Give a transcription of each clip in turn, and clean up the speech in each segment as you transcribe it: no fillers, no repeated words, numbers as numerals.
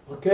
Ok.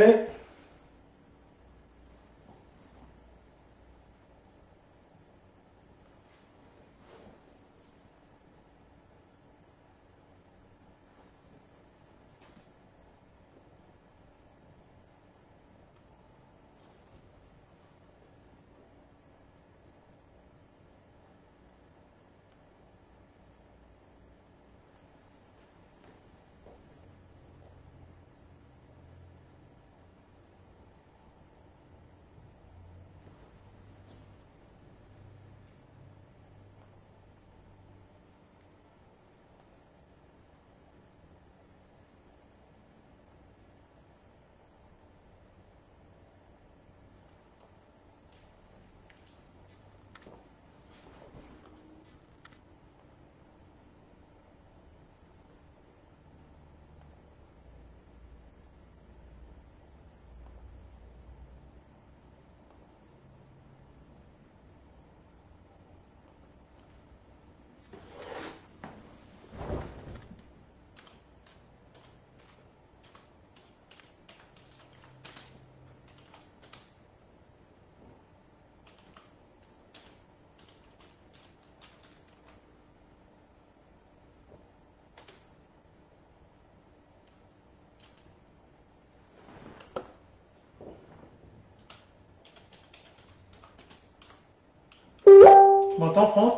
Tu m'entends, Franck?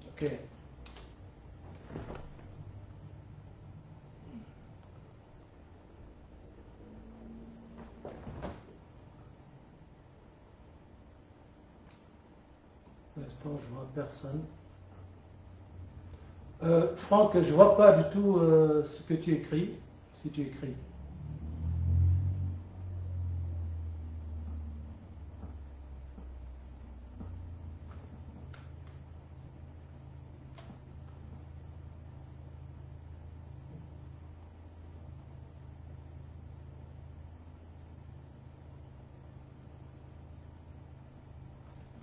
Ok. Pour l'instant, je vois personne. Franck, je vois pas du tout ce que tu écris. Si tu écris.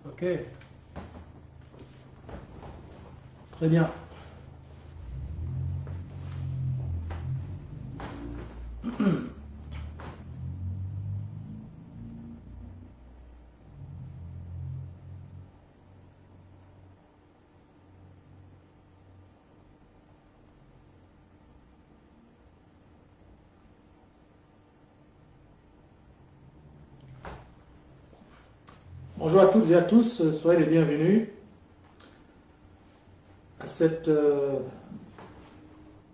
Ok. Très bien. Bonjour à toutes et à tous, soyez les bienvenus à cette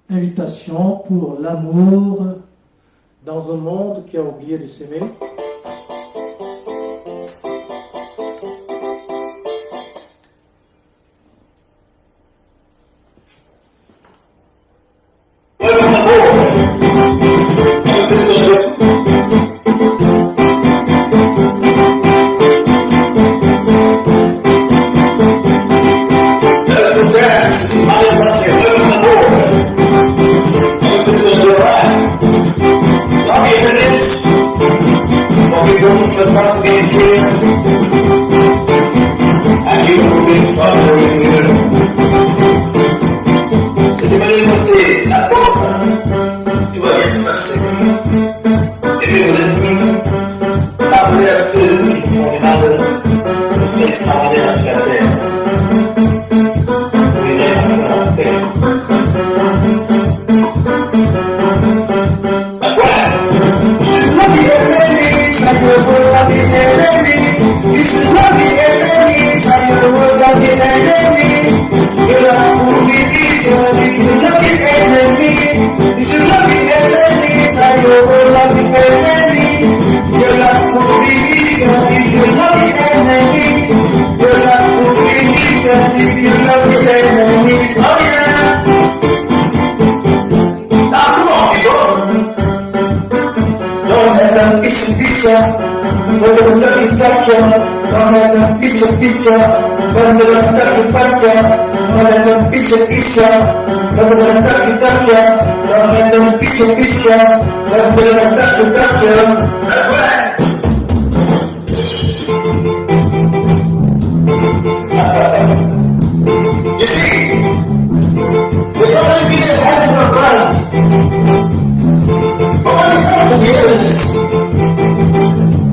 invitation pour l'amour dans un monde qui a oublié de s'aimer.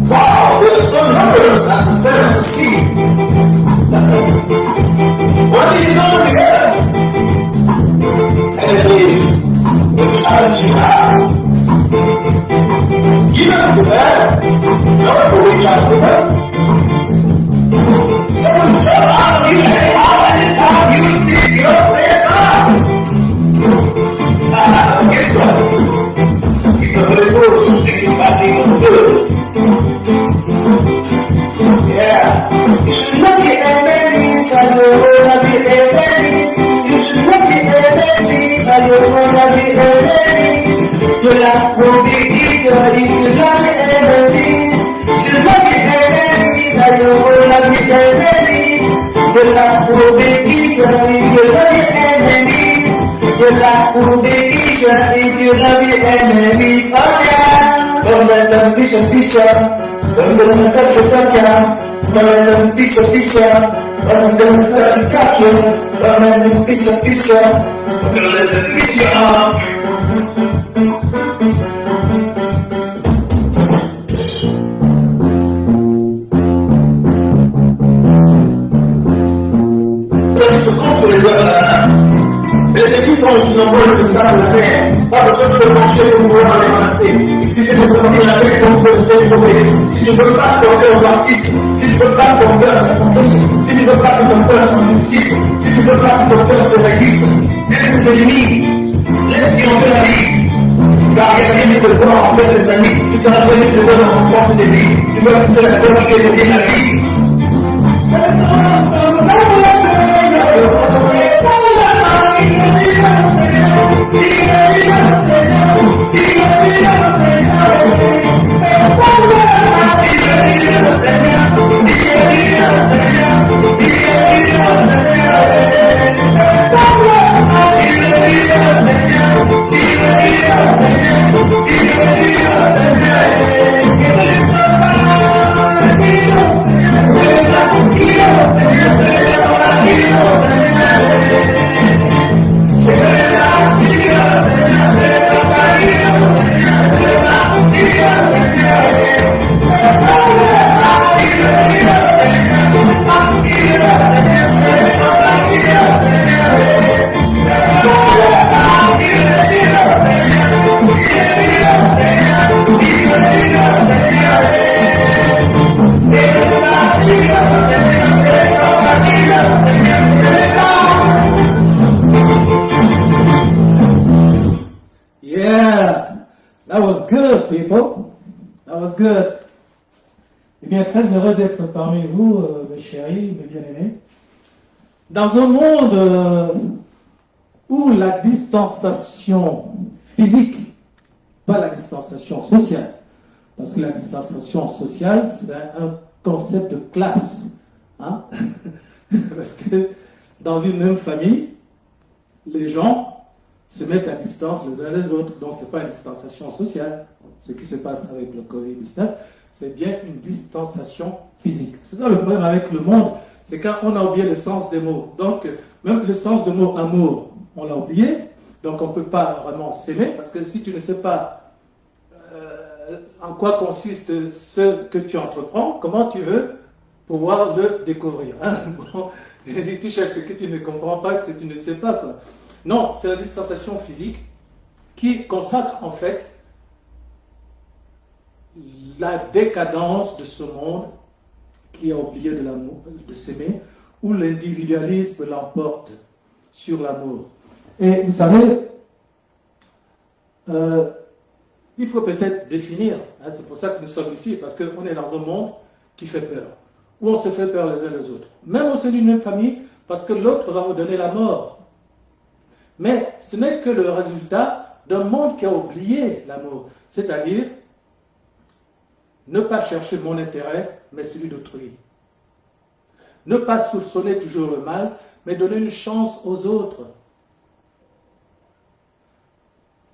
Wow, there's so numbers at the center of the sea. What do you know together? And it is the challenge you have. You don't do that. No one will reach out to them. How many times you see your face up? Guess what? If the Holy Ghost is thinking about people good. Yeah. You should not be enemies, and you will be enemies. You should not be enemies, and you will be enemies. Your life will be easier if you not be enemies. You should not be enemies, and you will be enemies. Your life will be easier if you not be enemies. Your life will be easier if you not be enemies. Oh yeah. Don't let them be so bishop. Don't let them touch your toucher. Don't let them be so bishop. Don't let them touch your toucher. Don't let them be so bishop. Don't let them be so off. Les équipes sont aussi nombreuses que ça pour la paix. Pas besoin de se pencher pour pouvoir les ramasser. Il suffit de se sentir la paix comme vous êtes trouvé. Si tu ne veux pas que ton cœur soit 6, si tu ne veux pas que ton cœur soit 5, si tu ne veux pas que ton cœur soit 6, si tu ne veux pas que ton cœur se réglisse, laisse tes ennemis, laisse-les en faire la vie. Car il y a rien de le voir en faire des amis. Tu seras connu de voir en France des vies. Tu veux que c'est la bonne qui est de la vie. Good. Eh bien, très heureux d'être parmi vous, mes chéris, mes bien-aimés. Dans un monde où la distanciation physique, pas la distanciation sociale, parce que la distanciation sociale, c'est un concept de classe. Hein? Parce que dans une même famille, les gens se mettent à distance les uns des autres, donc ce n'est pas une distanciation sociale. Ce qui se passe avec le Covid-19, c'est bien une distanciation physique. C'est ça le problème avec le monde, c'est quand on a oublié le sens des mots. Donc, même le sens du mot amour, on l'a oublié, donc on ne peut pas vraiment s'aimer, parce que si tu ne sais pas en quoi consiste ce que tu entreprends, comment tu veux pouvoir le découvrir, hein? Bon, je dis, touche à ce que tu ne comprends pas, ce que tu ne sais pas, quoi. Non, c'est la distanciation physique qui consacre en fait la décadence de ce monde qui a oublié de s'aimer, où l'individualisme l'emporte sur l'amour. Et vous savez, il faut peut-être définir, hein, c'est pour ça que nous sommes ici, parce qu'on est dans un monde qui fait peur, où on se fait peur les uns les autres, même au sein d'une même famille, parce que l'autre va vous donner la mort. Mais ce n'est que le résultat d'un monde qui a oublié l'amour, c'est-à-dire ne pas chercher mon intérêt, mais celui d'autrui. Ne pas soupçonner toujours le mal, mais donner une chance aux autres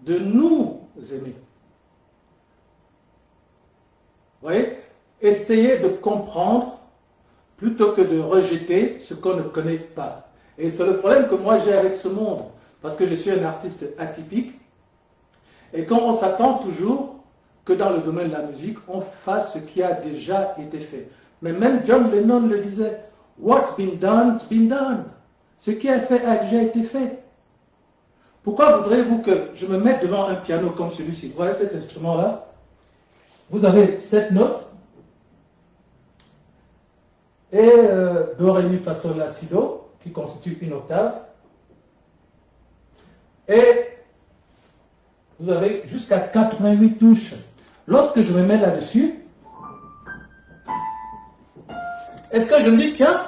de nous aimer. Vous voyez? Essayez de comprendre plutôt que de rejeter ce qu'on ne connaît pas. Et c'est le problème que moi j'ai avec ce monde, parce que je suis un artiste atypique, et quand on s'attend toujours que dans le domaine de la musique, on fasse ce qui a déjà été fait. Mais même John Lennon le disait, « What's been done's been done ». Ce qui est fait a déjà été fait. Pourquoi voudriez-vous que je me mette devant un piano comme celui-ci? Vous voyez cet instrument-là? Vous avez 7 notes, et Do, Ré, Mi, Fa, Sol, La, Si, Do, qui constitue une octave. Et vous avez jusqu'à 88 touches. Lorsque je me mets là-dessus, est-ce que je me dis, tiens,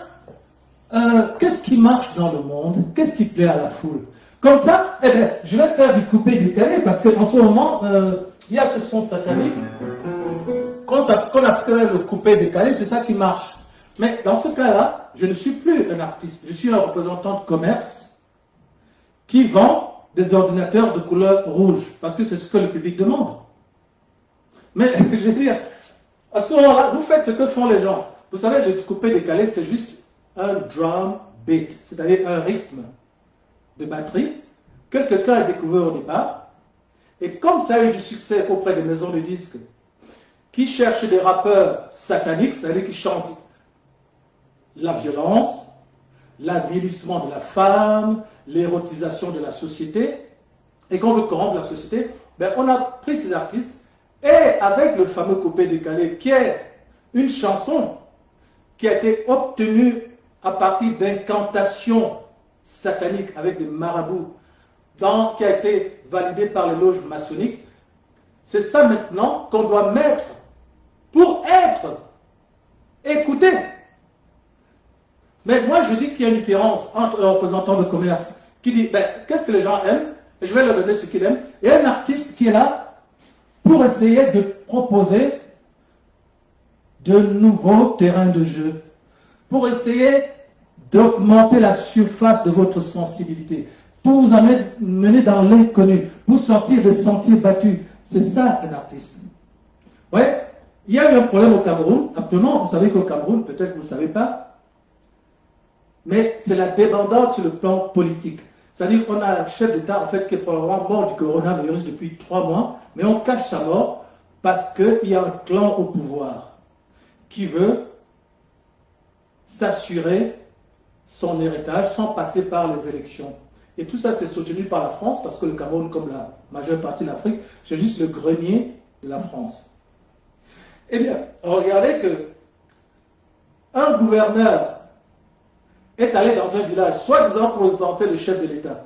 qu'est-ce qui marche dans le monde? Qu'est-ce qui plaît à la foule? Comme ça, eh bien, je vais faire du coupé-décalé, parce qu'en ce moment, il y a ce son satanique. Qu'on appelle le coupé-décalé, c'est ça qui marche. Mais dans ce cas-là, je ne suis plus un artiste, je suis un représentant de commerce qui vend des ordinateurs de couleur rouge, parce que c'est ce que le public demande. Mais je veux dire, à ce moment-là, vous faites ce que font les gens. Vous savez, le coupé-décalé, c'est juste un drum beat, c'est-à-dire un rythme de batterie que quelqu'un a découvert au départ. Et comme ça a eu du succès auprès des maisons de disques qui cherchent des rappeurs sataniques, c'est-à-dire qui chantent la violence, l'avilissement de la femme, l'érotisation de la société, et qu'on veut corrompre la société, ben on a pris ces artistes, et avec le fameux coupé-décalé, qui est une chanson qui a été obtenue à partir d'incantations sataniques avec des marabouts, qui a été validée par les loges maçonniques, c'est ça maintenant qu'on doit mettre pour être écouté. Mais moi, je dis qu'il y a une différence entre un représentant de commerce qui dit, ben, qu'est-ce que les gens aiment? Et je vais leur donner ce qu'ils aiment. Et un artiste qui est là pour essayer de proposer de nouveaux terrains de jeu, pour essayer d'augmenter la surface de votre sensibilité, pour vous amener dans l'inconnu, pour sortir des sentiers battus. C'est ça un artiste. Ouais, il y a eu un problème au Cameroun. Actuellement, vous savez qu'au Cameroun, peut-être que vous ne le savez pas, mais c'est la débandade sur le plan politique. C'est-à-dire qu'on a un chef d'État, en fait, qui est probablement mort du coronavirus depuis 3 mois, mais on cache sa mort parce qu'il y a un clan au pouvoir qui veut s'assurer son héritage sans passer par les élections. Et tout ça, c'est soutenu par la France, parce que le Cameroun, comme la majeure partie de l'Afrique, c'est juste le grenier de la France. Eh bien, regardez que un gouverneur est allé dans un village, soi-disant pour représenter le chef de l'État.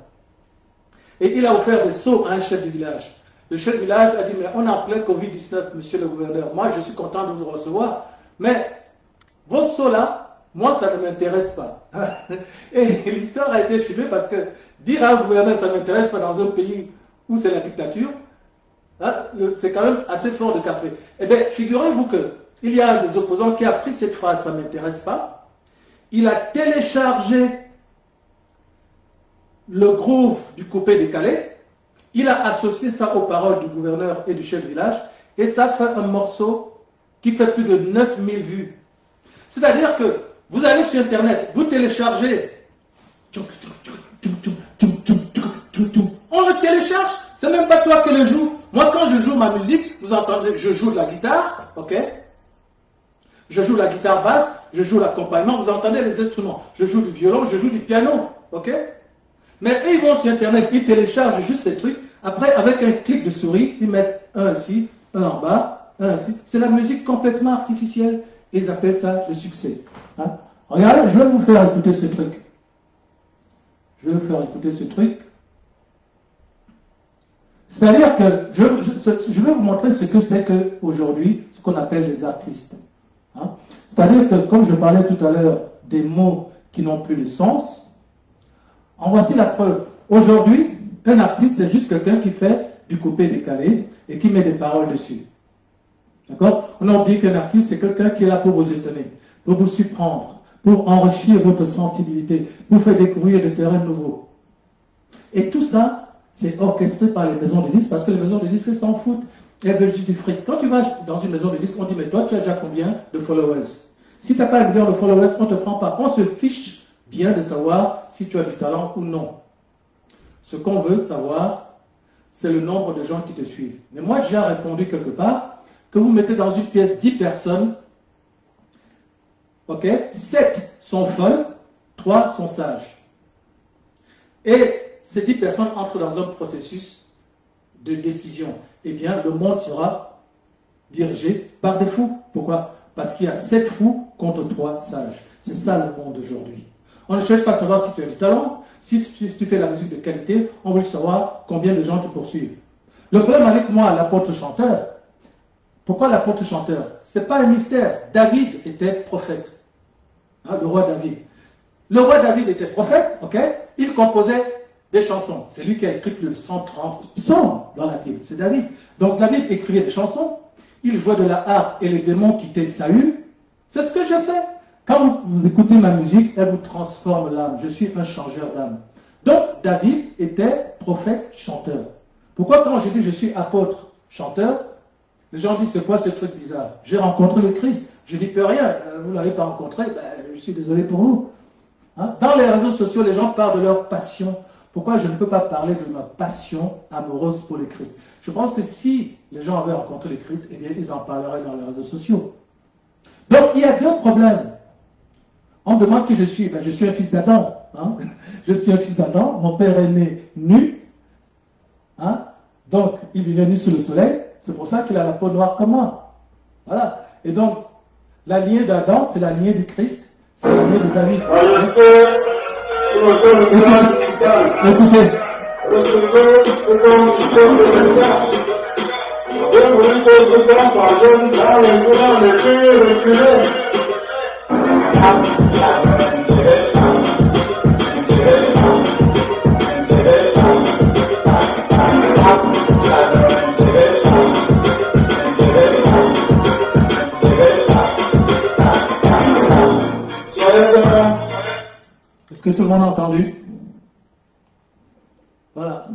Et il a offert des seaux à un chef du village. Le chef du village a dit, mais on est en plein Covid-19, monsieur le gouverneur. Moi, je suis content de vous recevoir, mais vos seaux-là, moi, ça ne m'intéresse pas. Et l'histoire a été filmée parce que dire à un gouverneur, ça ne m'intéresse pas dans un pays où c'est la dictature, c'est quand même assez fort de café. Eh bien, figurez-vous qu'il y a un des opposants qui a pris cette phrase, ça ne m'intéresse pas. Il a téléchargé le groove du coupé-décalé, il a associé ça aux paroles du gouverneur et du chef de village, et ça fait un morceau qui fait plus de 9000 vues. C'est-à-dire que vous allez sur Internet, vous téléchargez, on le télécharge, c'est même pas toi qui le joue. Moi, quand je joue ma musique, vous entendez, je joue de la guitare, ok? Je joue la guitare basse, je joue l'accompagnement, vous entendez les instruments. Je joue du violon, je joue du piano, ok? Mais eux, ils vont sur Internet, ils téléchargent juste les trucs. Après, avec un clic de souris, ils mettent un ici, un en bas, un ici. C'est la musique complètement artificielle. Ils appellent ça le succès. Hein? Regardez, je vais vous faire écouter ce truc. Je vais vous faire écouter ce truc. C'est-à-dire que je vais vous montrer ce que c'est qu'aujourd'hui, ce qu'on appelle les artistes. Hein? C'est-à-dire que, comme je parlais tout à l'heure des mots qui n'ont plus de sens, en voici la preuve. Aujourd'hui, un artiste, c'est juste quelqu'un qui fait du coupé-décalé et qui met des paroles dessus. D'accord? On a oublié qu'un artiste, c'est quelqu'un qui est là pour vous étonner, pour vous surprendre, pour enrichir votre sensibilité, pour faire découvrir des terrains nouveaux. Et tout ça, c'est orchestré par les maisons de disques, parce que les maisons de disques s'en foutent. Elles veulent juste du fric. Quand tu vas dans une maison de disques, on dit, mais toi, tu as déjà combien de followers? Si tu n'as pas 1 million de followers, on ne te prend pas. On se fiche bien de savoir si tu as du talent ou non. Ce qu'on veut savoir, c'est le nombre de gens qui te suivent. Mais moi, j'ai répondu quelque part que vous mettez dans une pièce 10 personnes, ok, 7 sont folles, 3 sont sages. Et ces 10 personnes entrent dans un processus de décision. Eh bien, le monde sera dirigé par des fous. Pourquoi? Parce qu'il y a 7 fous contre 3 sages. C'est ça le monde d'aujourd'hui. On ne cherche pas à savoir si tu as du talent, si tu fais la musique de qualité, on veut savoir combien de gens te poursuivent. Le problème avec moi, l'apôtre chanteur, pourquoi l'apôtre chanteur? Ce n'est pas un mystère. David était prophète. Hein, le roi David. Le roi David était prophète, ok? Il composait des chansons. C'est lui qui a écrit plus de 130 psaumes dans la Bible. C'est David. Donc David écrivait des chansons. Il jouait de la harpe et les démons quittaient Saül. C'est ce que je fais. Quand vous écoutez ma musique, elle vous transforme l'âme. Je suis un changeur d'âme. Donc David était prophète chanteur. Pourquoi quand je dis je suis apôtre chanteur, les gens disent c'est quoi ce truc bizarre? J'ai rencontré le Christ. Je dis peux rien. Vous ne l'avez pas rencontré, je suis désolé pour vous. Hein? Dans les réseaux sociaux, les gens parlent de leur passion. Pourquoi je ne peux pas parler de ma passion amoureuse pour le Christ? Je pense que si les gens avaient rencontré le Christ, eh bien, ils en parleraient dans les réseaux sociaux. Donc, il y a 2 problèmes. On demande qui je suis. Ben, je suis un fils d'Adam. Hein? Je suis un fils d'Adam. Mon père est né nu. Hein? Donc, il vivait nu sous le soleil. C'est pour ça qu'il a la peau noire comme moi. Voilà. Et donc, la lignée d'Adam, c'est la lignée du Christ. C'est la lignée de David. Écoutez. Est-ce que tout le monde a entendu? Voilà.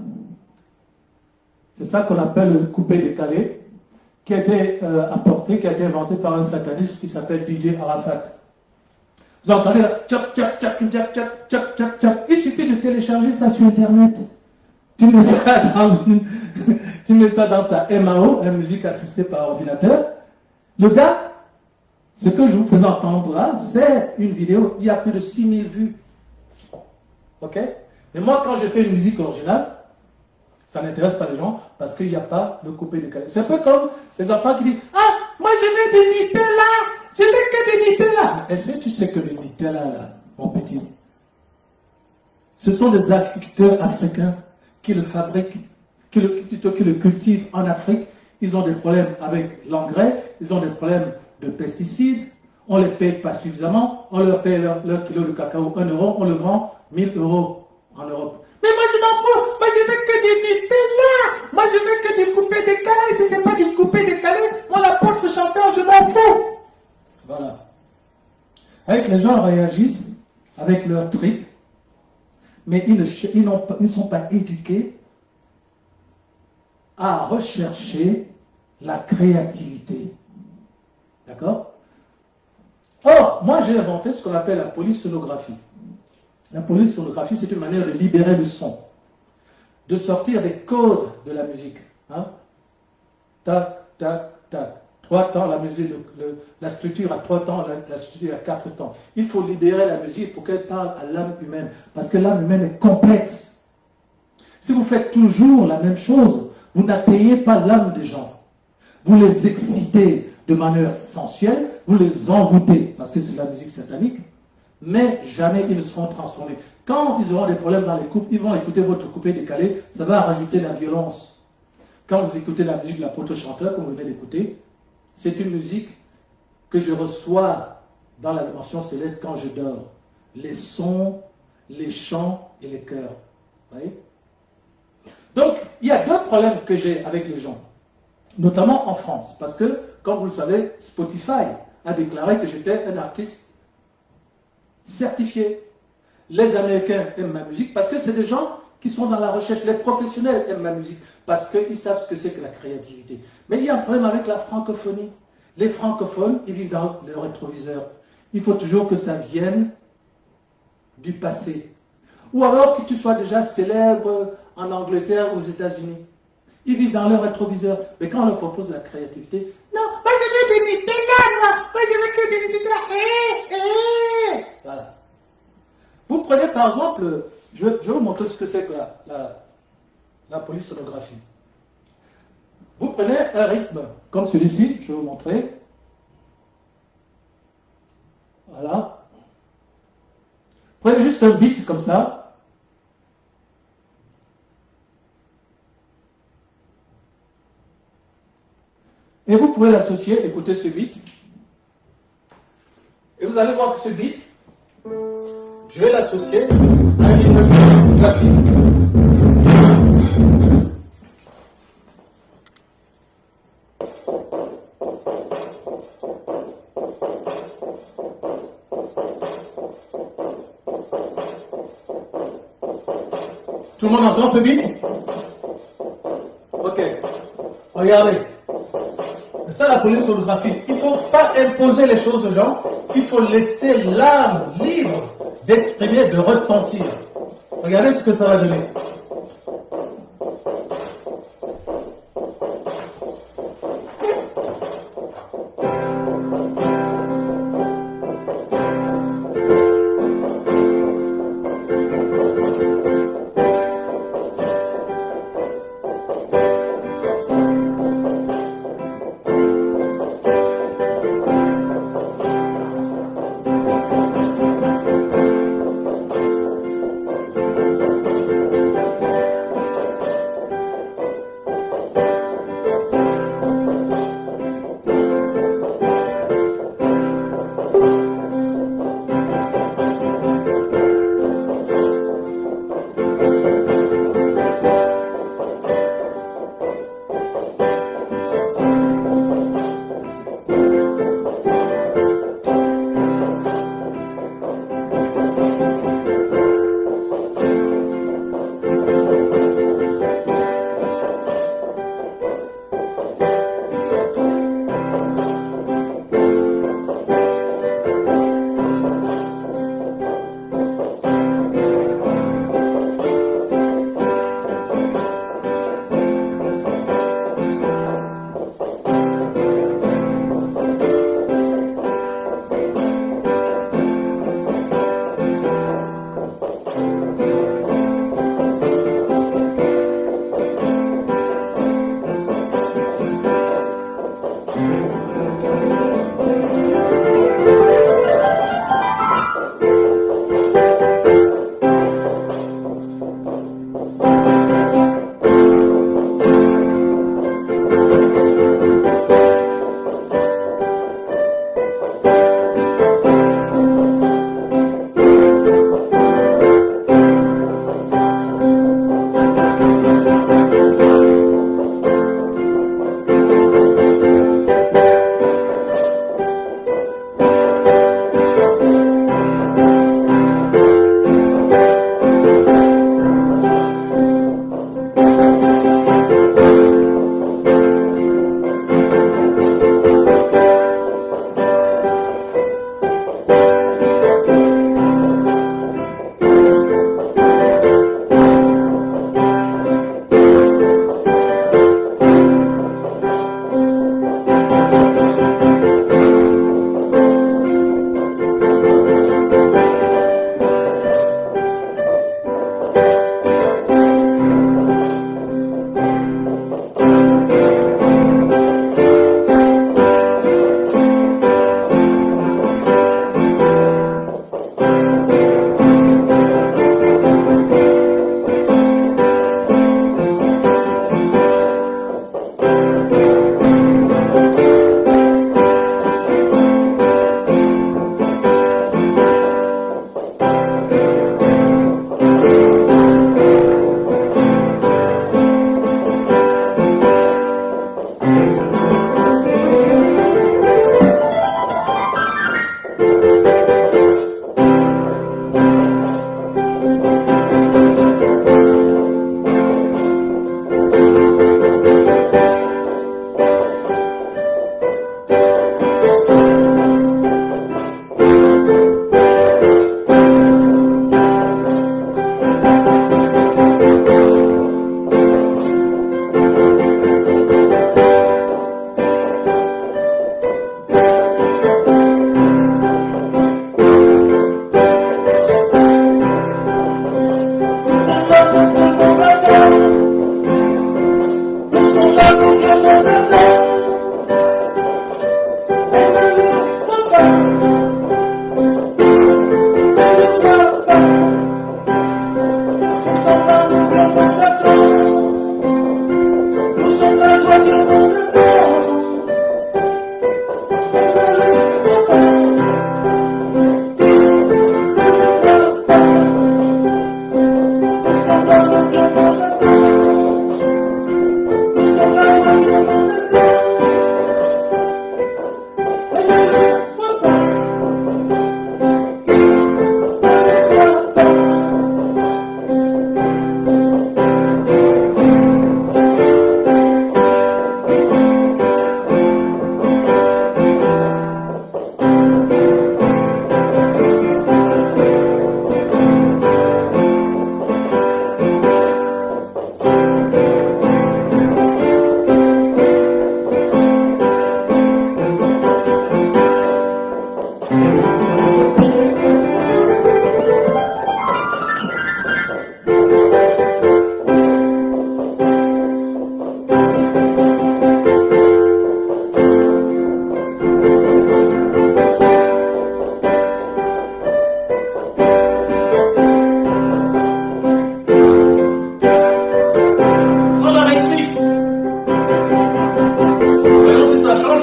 C'est ça qu'on appelle le coupé-décalé, qui a été apporté, qui a été inventé par un sataniste qui s'appelle Didier Arafat. Vous entendez là, tchap, tchap, tchap, tchap, tchap, tchap, tchap, tchap. Il suffit de télécharger ça sur Internet. Tu mets ça dans ta MAO, la musique assistée par ordinateur. Le gars, ce que je vous fais entendre là, c'est une vidéo, il y a plus de 6000 vues. Ok? Mais moi, quand je fais une musique originale, ça n'intéresse pas les gens parce qu'il n'y a pas de coupé-décalé. C'est un peu comme les enfants qui disent « Ah, moi je mets des Nutella, je mets que des Nutella. » Est-ce que tu sais que le Nutella, là, mon petit, ce sont des agriculteurs africains qui le fabriquent, qui le cultivent en Afrique. Ils ont des problèmes avec l'engrais, ils ont des problèmes de pesticides, on ne les paye pas suffisamment, on leur paye leur kilo de cacao 1 euro, on le vend 1000 euros en Europe. Mais moi je m'en fous, moi je veux que des Nutella, moi je veux que des coupés décalés, si c'est pas des coupés décalés, moi l'apôtre chanteur, je m'en fous. Voilà. Avec les gens réagissent avec leur trip, mais ils ne sont pas éduqués à rechercher la créativité. D'accord? Or, moi j'ai inventé ce qu'on appelle la polysonographie. La polysonographie, c'est une manière de libérer le son, de sortir des codes de la musique. Hein? Tac, tac, tac. 3 temps, la musique, la structure a 3 temps, la structure a 4 temps. Il faut libérer la musique pour qu'elle parle à l'âme humaine, parce que l'âme humaine est complexe. Si vous faites toujours la même chose, vous n'atteignez pas l'âme des gens. Vous les excitez de manière sensuelle, vous les envoûtez, parce que c'est la musique satanique, mais jamais ils ne seront transformés. Quand ils auront des problèmes dans les couples, ils vont écouter votre coupé décalé, ça va rajouter la violence. Quand vous écoutez la musique de l'apôtre chanteur, comme vous venez d'écouter, c'est une musique que je reçois dans la dimension céleste quand je dors. Les sons, les chants et les chœurs. Vous voyez? Donc, il y a 2 problèmes que j'ai avec les gens, notamment en France, parce que, comme vous le savez, Spotify a déclaré que j'étais un artiste certifié. Les Américains aiment ma musique parce que c'est des gens qui sont dans la recherche. Les professionnels aiment ma musique parce qu'ils savent ce que c'est que la créativité. Mais il y a un problème avec la francophonie. Les francophones, ils vivent dans le rétroviseur. Il faut toujours que ça vienne du passé. Ou alors que tu sois déjà célèbre en Angleterre ou aux États-Unis. Ils vivent dans leur rétroviseur. Mais quand on leur propose la créativité, non, moi je veux des Nutella, moi je veux que des Nutella. Voilà. Vous prenez par exemple, je vais vous montrer ce que c'est que la polysonographie. Vous prenez un rythme comme celui-ci, je vais vous montrer. Voilà. Prenez juste un beat comme ça. Et vous pouvez l'associer, écoutez ce beat. Et vous allez voir que ce beat, je vais l'associer à un rythme classique. Tout le monde entend ce beat? Ok. Regardez. C'est ça la polysonographie. Il ne faut pas imposer les choses aux gens. Il faut laisser l'âme libre d'exprimer, de ressentir. Regardez ce que ça va donner.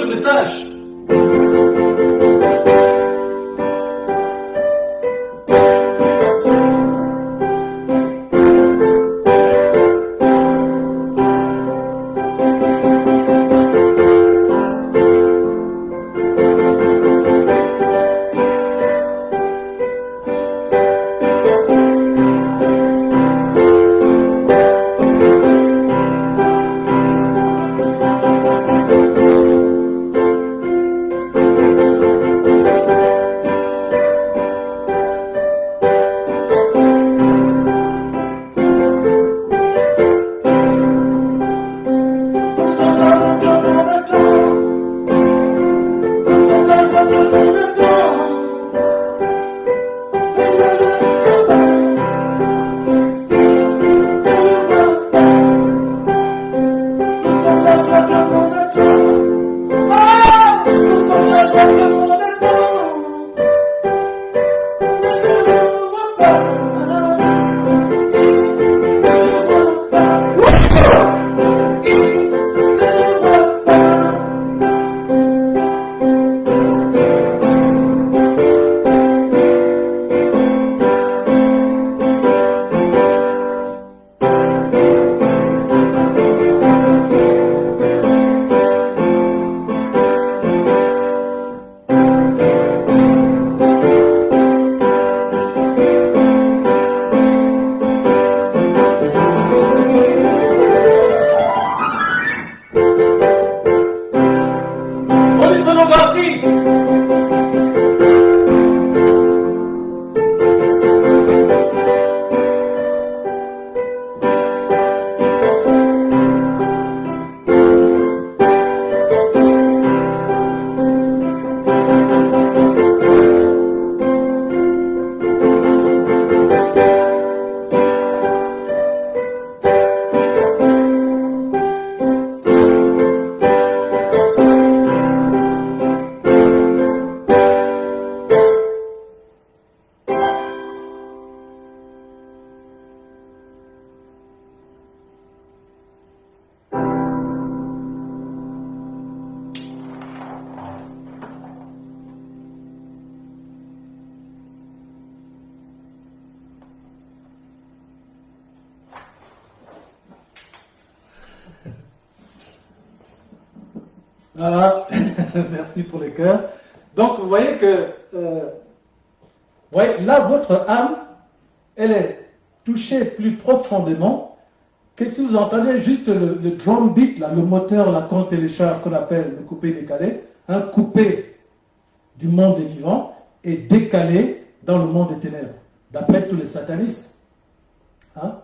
message. Voilà, merci pour les cœurs. Donc vous voyez que là, votre âme, elle est touchée plus profondément que si vous entendez juste le drum beat, là, le moteur, là, qu'on télécharge, qu'on appelle le coupé décalé, un coupé du monde des vivants et décalé dans le monde des ténèbres, d'après tous les satanistes. Hein?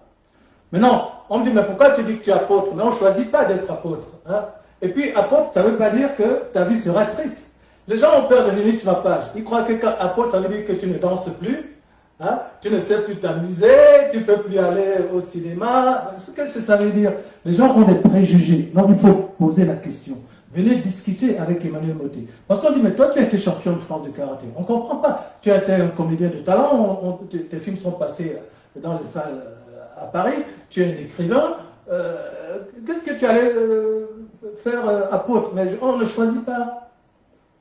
Maintenant, on me dit, mais pourquoi tu dis que tu es apôtre? Mais on ne choisit pas d'être apôtre. Hein? Et puis, apôtre, ça ne veut pas dire que ta vie sera triste. Les gens ont peur de venir sur ma page. Ils croient que apôtre, ça veut dire que tu ne danses plus, hein? Tu ne sais plus t'amuser, tu ne peux plus aller au cinéma. Qu'est-ce que ça veut dire? Les gens ont des préjugés. Donc, il faut poser la question. Venez discuter avec Emmanuel Motté. Parce qu'on dit, mais toi, tu as été champion de France de karaté. On ne comprend pas. Tu as été un comédien de talent, tes films sont passés dans les salles à Paris, tu es un écrivain. Qu'est-ce que tu allais faire apôtre? Mais on ne choisit pas.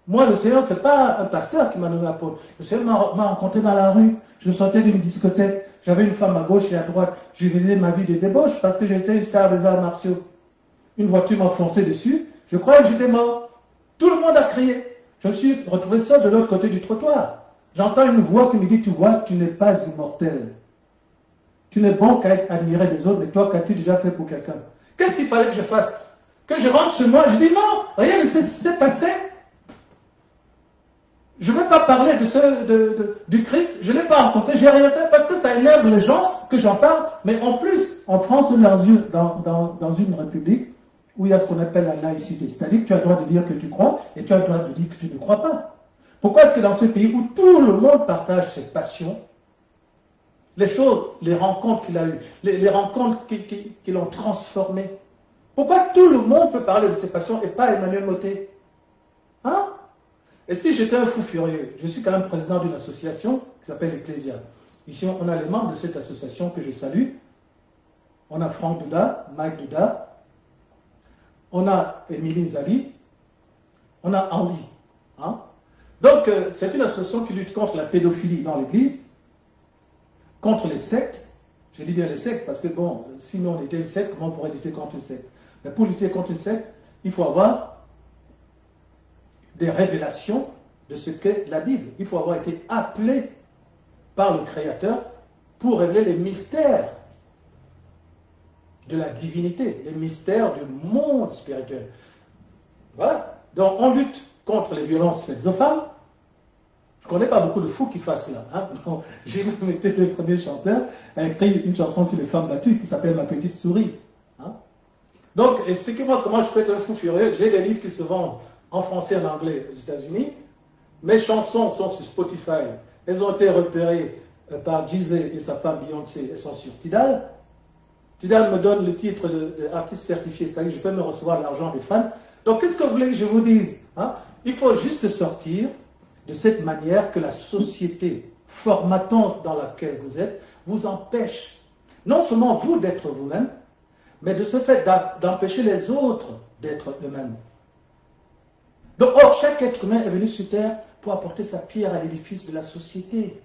Moi, le Seigneur, ce n'est pas un pasteur qui m'a nommé apôtre. Le Seigneur m'a rencontré dans la rue. Je sortais d'une discothèque. J'avais une femme à gauche et à droite. Je vivais ma vie de débauche parce que j'étais une star des arts martiaux. Une voiture m'a foncé dessus. Je croyais que j'étais mort. Tout le monde a crié. Je me suis retrouvé seul de l'autre côté du trottoir. J'entends une voix qui me dit, tu vois, tu n'es pas immortel. Tu n'es bon qu'à être admiré des autres, mais toi, qu'as-tu déjà fait pour quelqu'un? Qu'est-ce qu'il fallait que je fasse? Que je rentre chez moi? Je dis non, rien ne s'est passé. Je ne veux pas parler du Christ, je ne l'ai pas rencontré, je n'ai rien fait parce que ça énerve les gens que j'en parle. Mais en plus, en France, on est dans une république où il y a ce qu'on appelle la laïcité. C'est-à-dire que tu as le droit de dire que tu crois et tu as le droit de dire que tu ne crois pas. Pourquoi est-ce que dans ce pays où tout le monde partage ses passions, les choses, les rencontres qu'il a eues, les rencontres qui l'ont transformé, pourquoi tout le monde peut parler de ses passions et pas Emmanuel Motté? Hein? Et si j'étais un fou furieux, je suis quand même président d'une association qui s'appelle Ecclesia. Ici, on a les membres de cette association que je salue. On a Franck Douda, Mike Douda, on a Émilie Zali, On a Andy. Hein? Donc, c'est une association qui lutte contre la pédophilie dans l'Église, contre les sectes. Je dis bien les sectes, parce que bon, si nous on était une secte, comment on pourrait lutter contre une secte? Mais pour lutter contre une secte, il faut avoir des révélations de ce qu'est la Bible. Il faut avoir été appelé par le Créateur pour révéler les mystères de la divinité, les mystères du monde spirituel. Voilà. Donc on lutte contre les violences faites aux femmes. Je ne connais pas beaucoup de fous qui fassent cela. Hein? J'ai même été le premier chanteur à écrire une chanson sur les femmes battues qui s'appelle Ma petite souris. Hein? Donc expliquez-moi comment je peux être un fou furieux. J'ai des livres qui se vendent en français et en anglais aux États-Unis. Mes chansons sont sur Spotify. Elles ont été repérées par Jay-Z et sa femme Beyoncé. Elles sont sur Tidal. Tidal me donne le titre d'artiste certifié, c'est-à-dire que je peux me recevoir l'argent des fans. Donc qu'est-ce que vous voulez que je vous dise? Hein? Il faut juste sortir de cette manière que la société formatante dans laquelle vous êtes vous empêche, non seulement vous d'être vous-même, mais de ce fait d'empêcher les autres d'être eux-mêmes. Donc, or, chaque être humain est venu sur Terre pour apporter sa pierre à l'édifice de la société.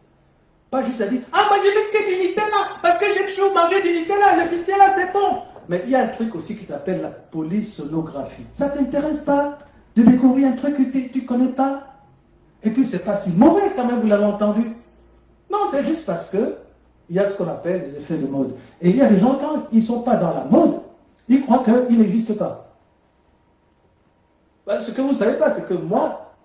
Pas juste à dire, ah, moi j'ai vu que du Nutella, parce que j'ai toujours mangé du Nutella, le Nutella c'est bon. Mais il y a un truc aussi qui s'appelle la polysonographie. Ça ne t'intéresse pas de découvrir un truc que tu ne connais pas? Et puis c'est pas si mauvais quand même, vous l'avez entendu. Non, c'est juste parce que il y a ce qu'on appelle les effets de mode. Et il y a des gens, quand ils ne sont pas dans la mode, ils croient qu'ils n'existent pas. Ben, ce que vous ne savez pas, c'est que moi,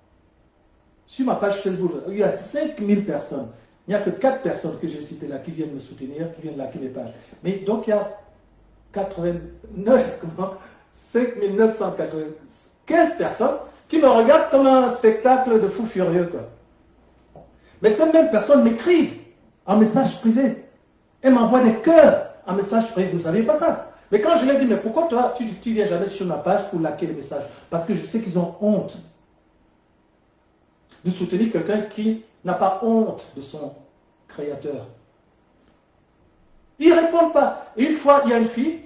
sur ma page Facebook, il y a 5000 personnes. Il n'y a que 4 personnes que j'ai citées là qui viennent me soutenir, qui viennent liker mes pages. Mais donc il y a 5995 personnes qui me regardent comme un spectacle de fou furieux, quoi. Mais ces mêmes personnes m'écrivent en message privé et m'envoient des cœurs en message privé. Vous ne saviez pas ça? Mais quand je leur dis, mais pourquoi toi, tu ne viens jamais sur ma page pour liker les messages? Parce que je sais qu'ils ont honte de soutenir quelqu'un qui n'a pas honte de son créateur. Ils ne répondent pas. Et une fois, il y a une fille,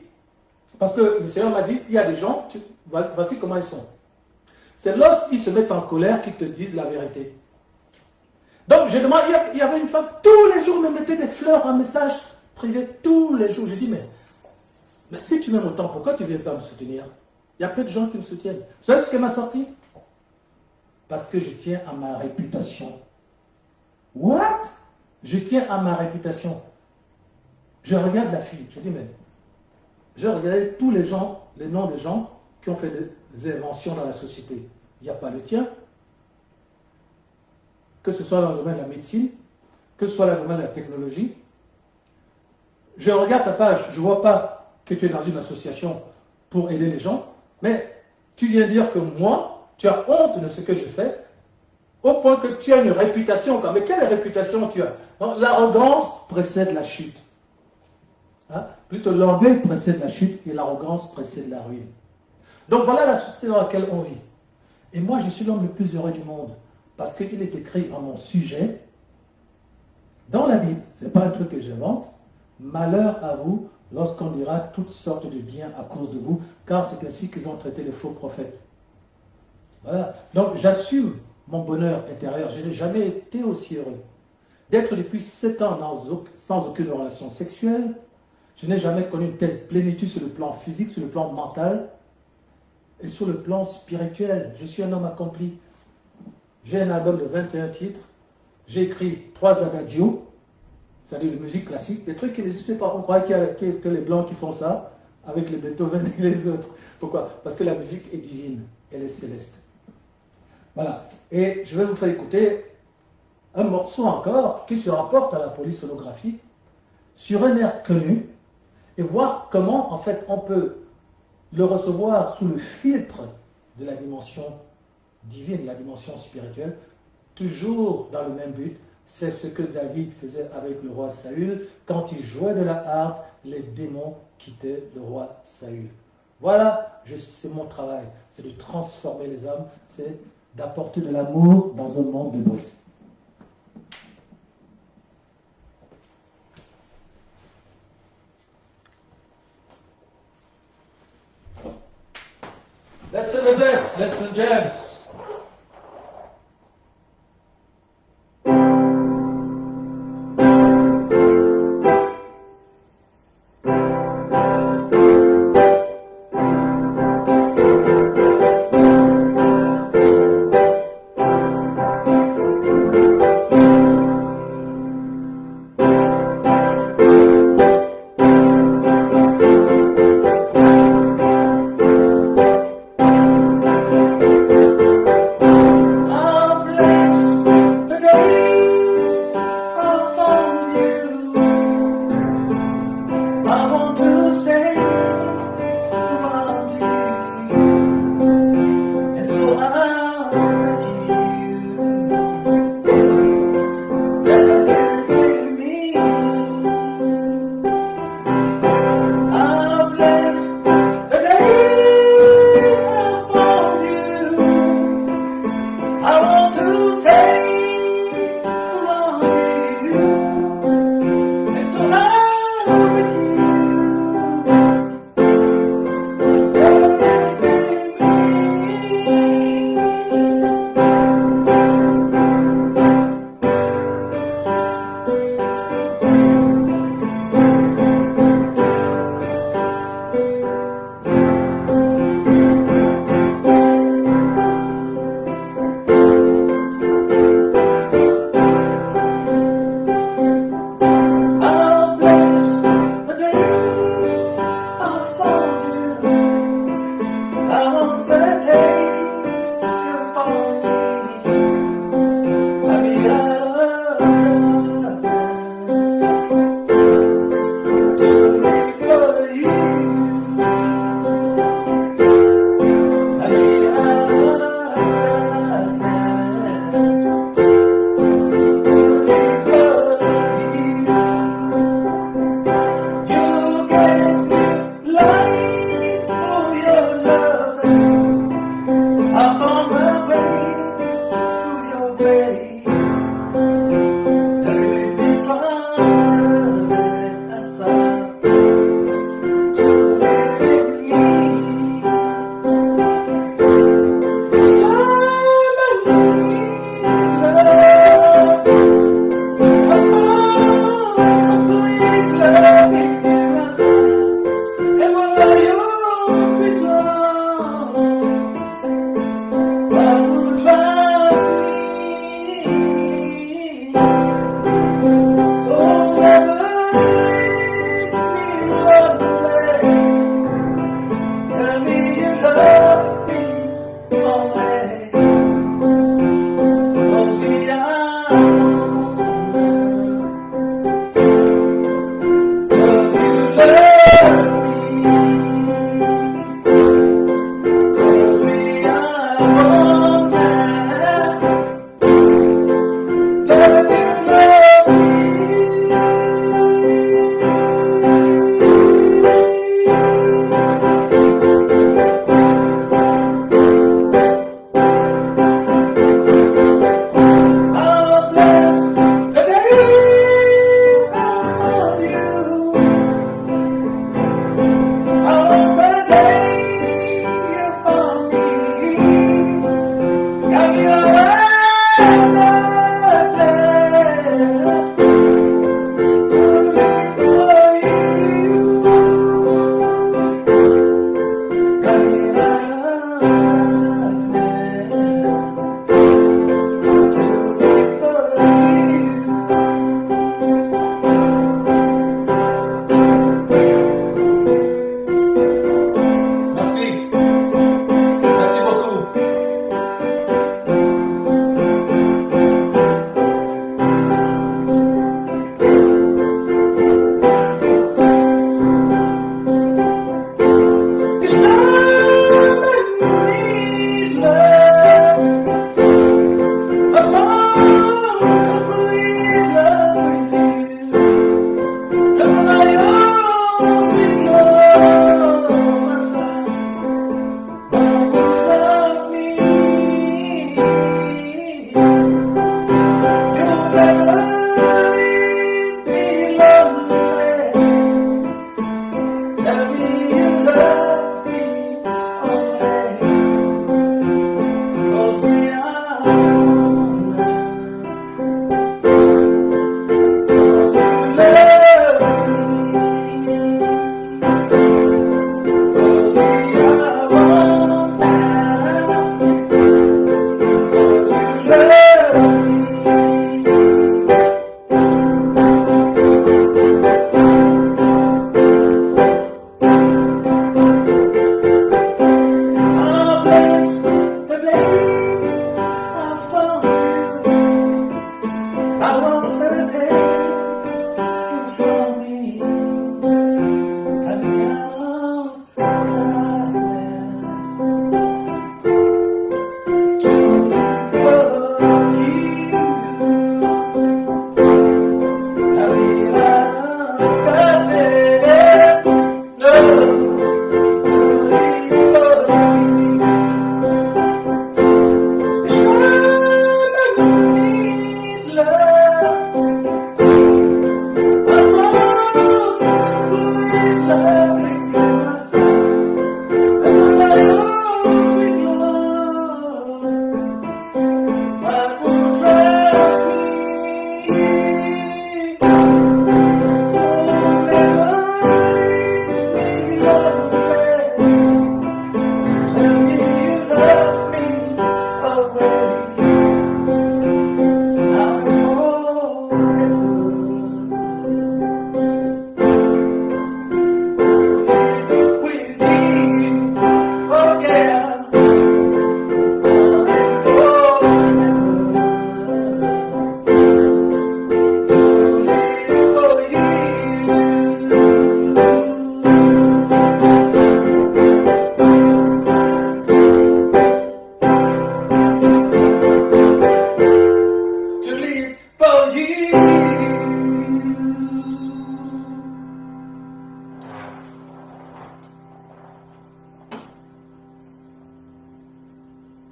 parce que le Seigneur m'a dit, il y a des gens, voici comment ils sont. C'est lorsqu'ils se mettent en colère qu'ils te disent la vérité. Donc, je demande, il y avait une femme, tous les jours, me mettait des fleurs en message privé, tous les jours. Je dis, mais si tu m'aimes autant, pourquoi tu ne viens pas me soutenir? Il y a peu de gens qui me soutiennent. Vous savez ce qu'elle m'a sorti? Parce que je tiens à ma réputation. What? Je tiens à ma réputation. Je regarde la fille, je dis, mais je regardais tous les gens, les noms des gens qui ont fait des inventions dans la société. Il n'y a pas le tien. Que ce soit dans le domaine de la médecine, que ce soit dans le domaine de la technologie. Je regarde ta page, je ne vois pas que tu es dans une association pour aider les gens, mais tu viens dire que moi, tu as honte de ce que je fais, au point que tu as une réputation. Mais quelle réputation tu as? L'arrogance précède la chute. Hein? Plutôt l'orgueil précède la chute et l'arrogance précède la ruine. Donc voilà la société dans laquelle on vit. Et moi, je suis l'homme le plus heureux du monde. Parce qu'il est écrit en mon sujet, dans la Bible, ce n'est pas un truc que j'invente, malheur à vous lorsqu'on dira toutes sortes de biens à cause de vous, car c'est ainsi qu'ils ont traité les faux prophètes. Voilà. Donc j'assume mon bonheur intérieur. Je n'ai jamais été aussi heureux. D'être depuis 7 ans sans aucune relation sexuelle, je n'ai jamais connu une telle plénitude sur le plan physique, sur le plan mental et sur le plan spirituel. Je suis un homme accompli. J'ai un album de 21 titres. J'ai écrit 3 adagios, c'est-à-dire de musique classique, des trucs qui n'existaient pas. On croyait qu'il n'y a que les Blancs qui font ça, avec les Beethoven et les autres. Pourquoi? Parce que la musique est divine, elle est céleste. Voilà. Et je vais vous faire écouter un morceau encore qui se rapporte à la polysonographie, sur un air connu, et voir comment, en fait, on peut le recevoir sous le filtre de la dimension divine, la dimension spirituelle, toujours dans le même but. C'est ce que David faisait avec le roi Saül. Quand il jouait de la harpe, les démons quittaient le roi Saül. Voilà, c'est mon travail. C'est de transformer les âmes, c'est d'apporter de l'amour dans un monde de brutes. Listen to this, listen James.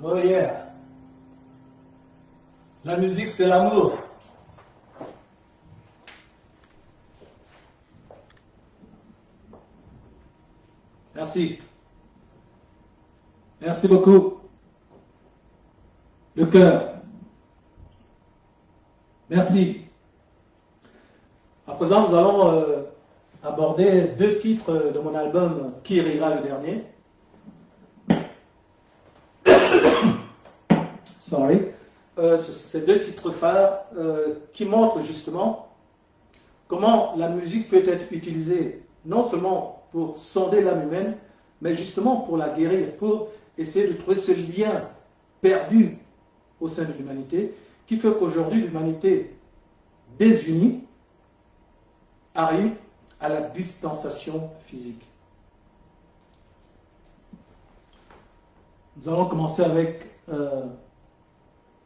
Oh yeah. La musique, c'est l'amour. Merci. Merci beaucoup. Le cœur. Merci. À présent, nous allons aborder 2 titres de mon album Qui rira le dernier. Sorry. Ces 2 titres phares qui montrent justement comment la musique peut être utilisée non seulement pour sonder l'âme humaine, mais justement pour la guérir, pour essayer de trouver ce lien perdu au sein de l'humanité, qui fait qu'aujourd'hui l'humanité désunie arrive à la distanciation physique. Nous allons commencer avec,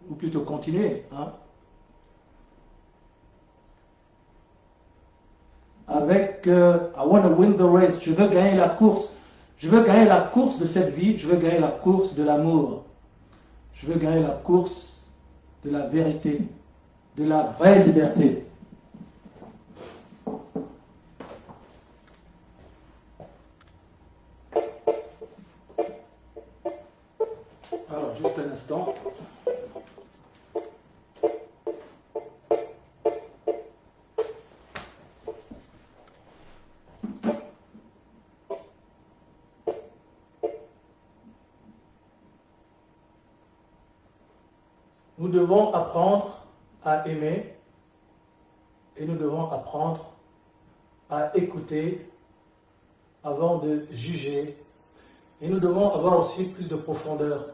ou plutôt continuer, avec I want to win the race. Je veux gagner la course. Je veux gagner la course de cette vie. Je veux gagner la course de l'amour. Je veux gagner la course de la vérité, de la vraie liberté. Alors, juste un instant. Nous devons apprendre à aimer et nous devons apprendre à écouter avant de juger. Et nous devons avoir aussi plus de profondeur.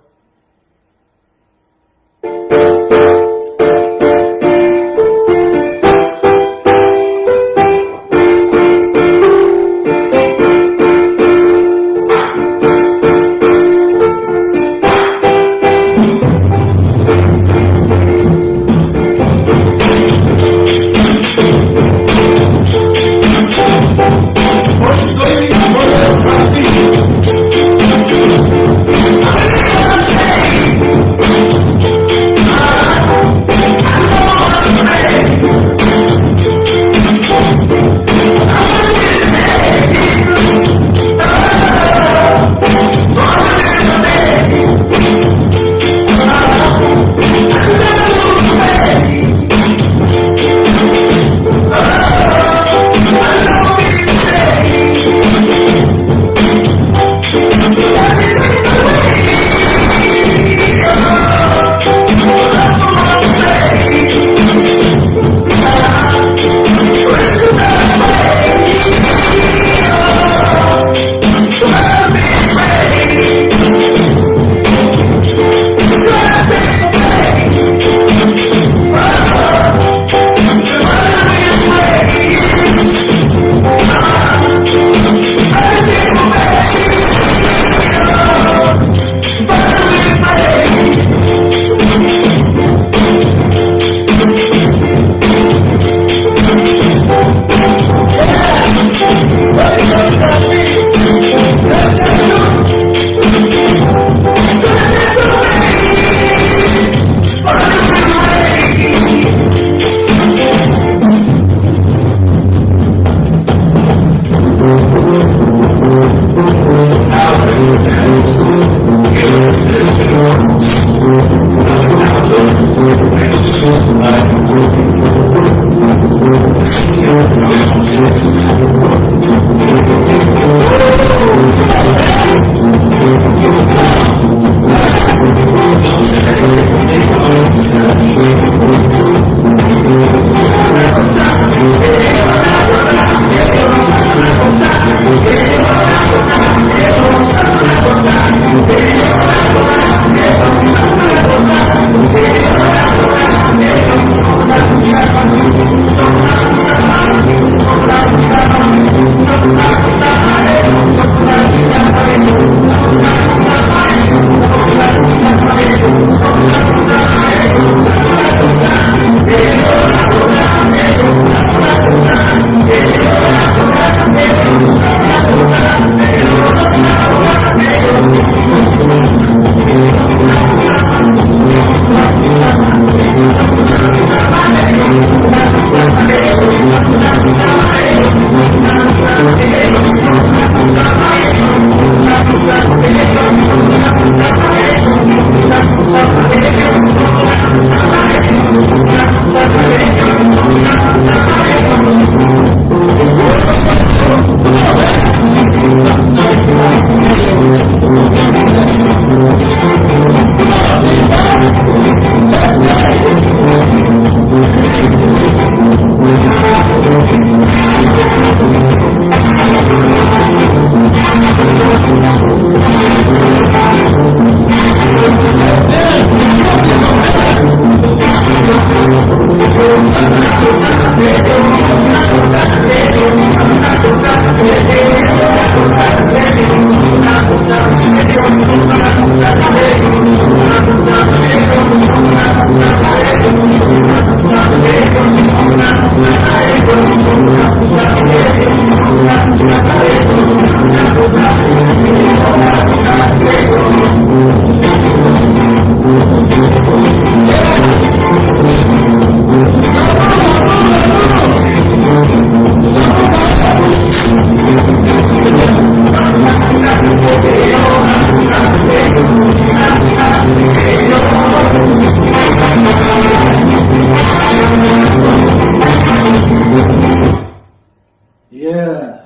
Yeah,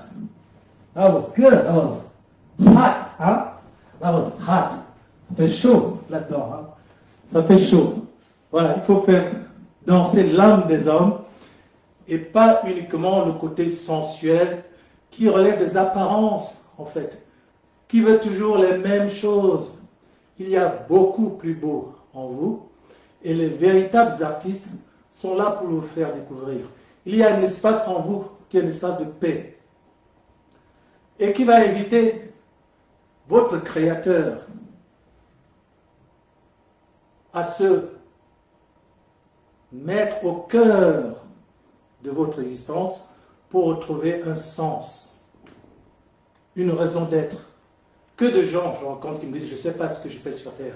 that was good. That was hot, hein? That was hot. Ça fait chaud là-dedans, hein? Ça fait chaud. Voilà, il faut faire danser l'âme des hommes et pas uniquement le côté sensuel qui relève des apparences, en fait, qui veut toujours les mêmes choses. Il y a beaucoup plus beau en vous et les véritables artistes sont là pour vous faire découvrir. Il y a un espace en vous qui est un espace de paix et qui va inviter votre Créateur à se mettre au cœur de votre existence pour retrouver un sens, une raison d'être. Que de gens, je rencontre, qui me disent, je ne sais pas ce que je fais sur Terre,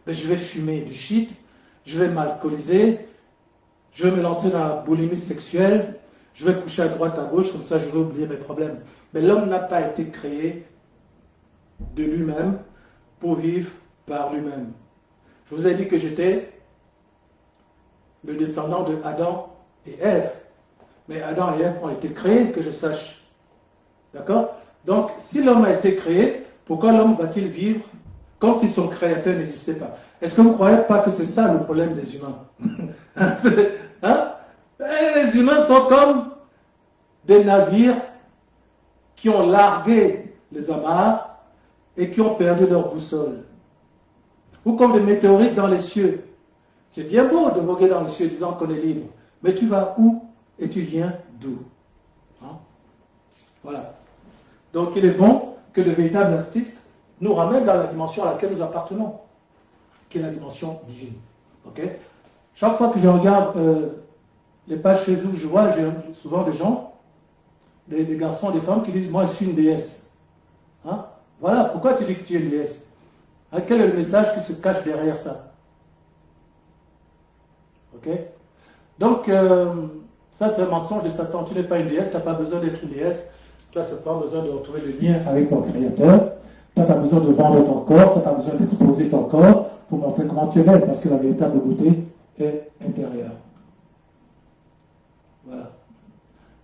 mais je vais fumer du shit, je vais m'alcooliser, je vais me lancer dans la boulimie sexuelle, je vais coucher à droite, à gauche, comme ça je vais oublier mes problèmes. Mais l'homme n'a pas été créé de lui-même pour vivre par lui-même. Je vous ai dit que j'étais le descendant de Adam et Ève. Mais Adam et Ève ont été créés, que je sache. D'accord? Donc, si l'homme a été créé, pourquoi l'homme va-t-il vivre comme si son créateur n'existait pas? Est-ce que vous ne croyez pas que c'est ça le problème des humains? Hein? Les humains sont comme des navires qui ont largué les amarres et qui ont perdu leur boussole. Ou comme des météorites dans les cieux. C'est bien beau de voguer dans les cieux disant qu'on est libre. Mais tu vas où et tu viens d'où? Hein? Voilà. Donc il est bon que le véritable artiste nous ramène dans la dimension à laquelle nous appartenons, qui est la dimension divine. Okay? Chaque fois que je regarde les pages Facebook, je vois souvent des gens, des garçons et des femmes qui disent « Moi, je suis une déesse. Hein? » Voilà, pourquoi tu dis que tu es une déesse? Hein? Quel est le message qui se cache derrière ça? Ok? Donc, ça c'est un mensonge de Satan. Tu n'es pas une déesse, tu n'as pas besoin d'être une déesse. Tu n'as pas besoin de retrouver le lien avec ton Créateur. Tu n'as pas besoin de vendre ton corps, tu n'as pas besoin d'exposer ton corps pour montrer comment tu es belle, parce que la véritable beauté est intérieure. Voilà.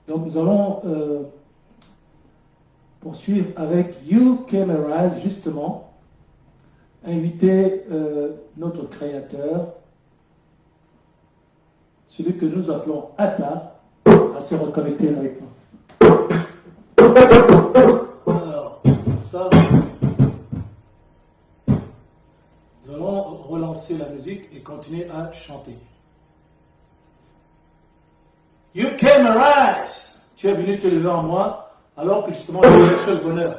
Donc nous allons poursuivre avec You Came Arise, justement, inviter notre Créateur, celui que nous appelons Atta, à se reconnecter avec nous. Alors, ça, nous allons relancer la musique et continuer à chanter. You came arise. Tu es venu te lever en moi, alors que justement je cherchais le bonheur.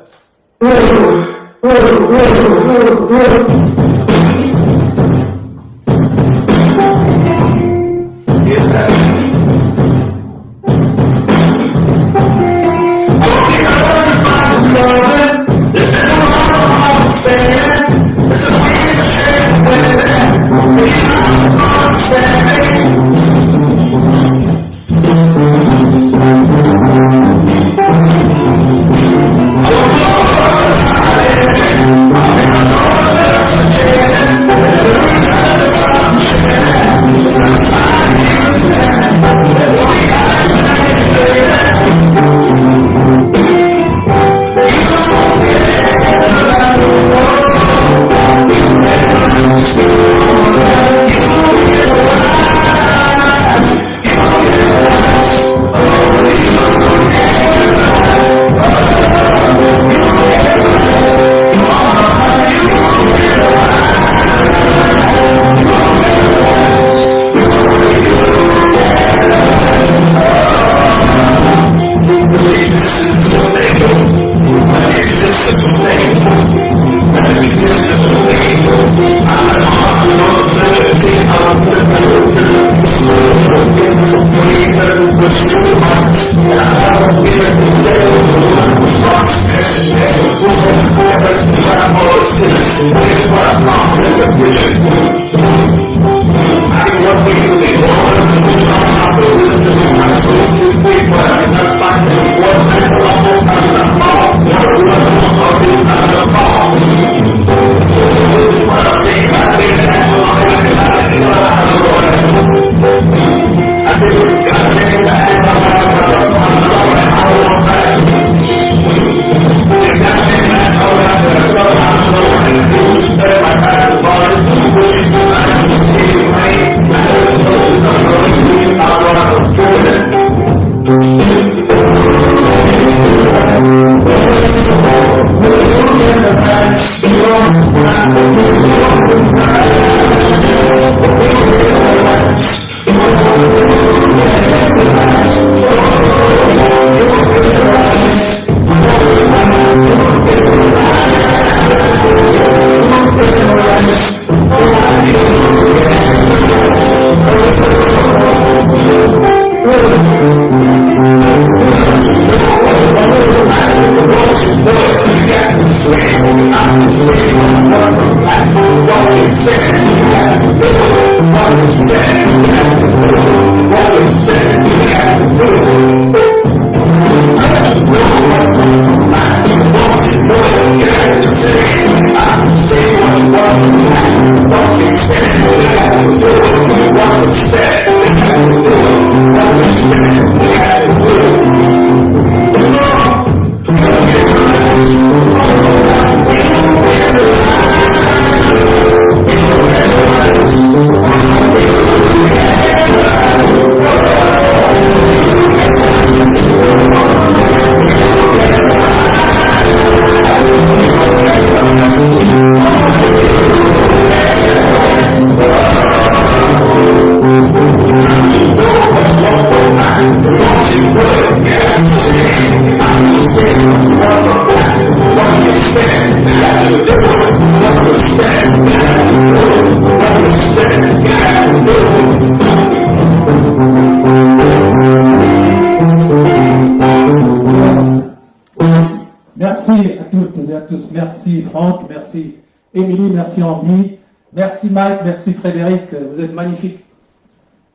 Merci Franck, merci Émilie, merci Andy, merci Mike, merci Frédéric, vous êtes magnifiques.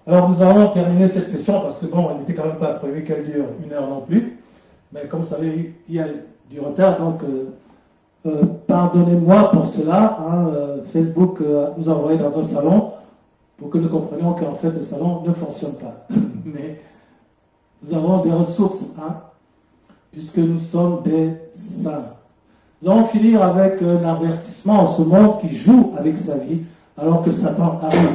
Alors nous allons terminer cette session parce que bon, elle n'était quand même pas prévu qu'elle dure 1 heure non plus, mais comme vous savez, il y a du retard, donc pardonnez-moi pour cela. Facebook nous a envoyé dans un salon pour que nous comprenions qu'en fait le salon ne fonctionne pas. Mais nous avons des ressources, puisque nous sommes des saints. Nous allons finir avec un avertissement en ce monde qui joue avec sa vie alors que Satan arrive.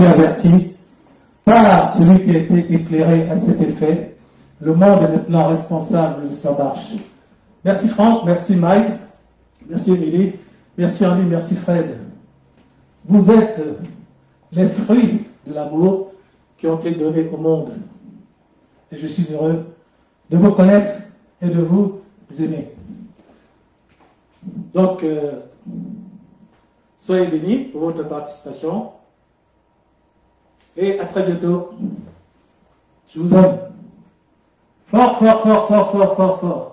été averti par celui qui a été éclairé à cet effet. Le monde est maintenant responsable de sa marche. Merci Franck, merci Mike, merci Émilie, merci Henri, merci Fred. Vous êtes les fruits de l'amour qui ont été donnés au monde. Et je suis heureux de vous connaître et de vous aimer. Donc, soyez bénis pour votre participation. Et à très bientôt. Je vous aime. Fort, fort, fort, fort, fort, fort, fort.